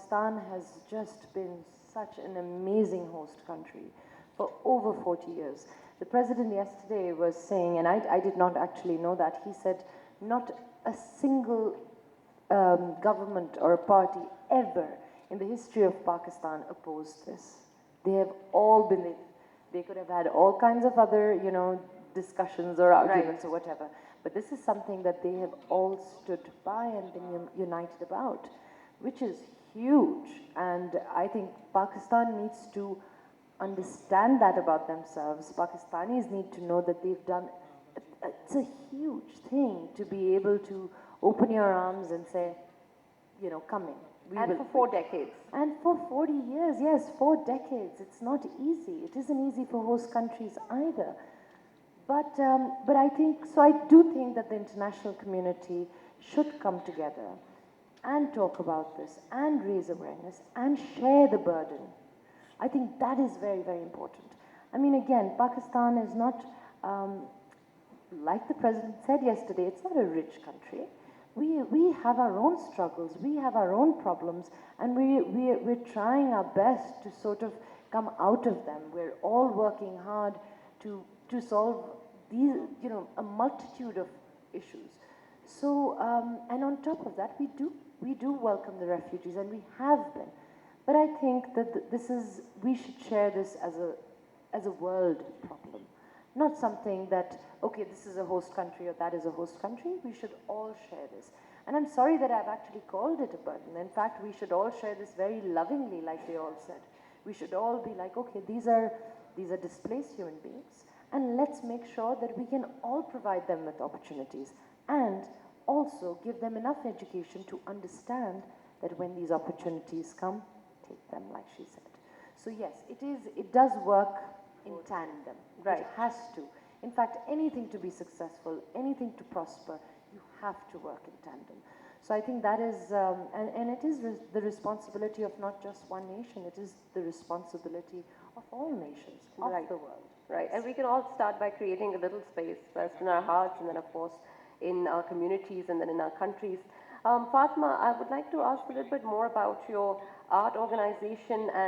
Pakistan has just been such an amazing host country for over 40 years. The president yesterday was saying, and I did not actually know that, he said not a single government or a party ever in the history of Pakistan opposed this. They have all been, they could have had all kinds of other, discussions or arguments or whatever. But this is something that they have all stood by and been united about, which is huge. And I think Pakistan needs to understand that about themselves. Pakistanis need to know that they've done, it's a huge thing to be able to open your arms and say, come in. And for 4 decades. And for 40 years, yes, 4 decades. It's not easy. It isn't easy for host countries either. But I think, so I do think that the international community should come together and talk about this and raise awareness and share the burden. I think that is very, very important. I mean, again, Pakistan is not, like the president said yesterday, it's not a rich country. We have our own struggles, we have our own problems, and we're trying our best to sort of come out of them. We're all working hard to solve these, a multitude of issues. So, and on top of that, we do welcome the refugees, and we have been. But I think that we should share this as a world problem. Not something that, okay, this is a host country or that is a host country. We should all share this. And I'm sorry that I've actually called it a burden. In fact, we should all share this very lovingly, like they all said. We should all be like, okay, these are displaced human beings, and let's make sure that we can all provide them with opportunities and also give them enough education to understand that when these opportunities come, take them, like she said. So yes, it does work in tandem. Right. It has to. In fact, anything to be successful, anything to prosper, you have to work in tandem. So I think that is, and it is the responsibility of not just one nation, it is the responsibility of all nations of the world. Right, and we can all start by creating a little space, first in our hearts and then of course in our communities and then in our countries. Fatma, I would like to ask a little bit more about your art organization and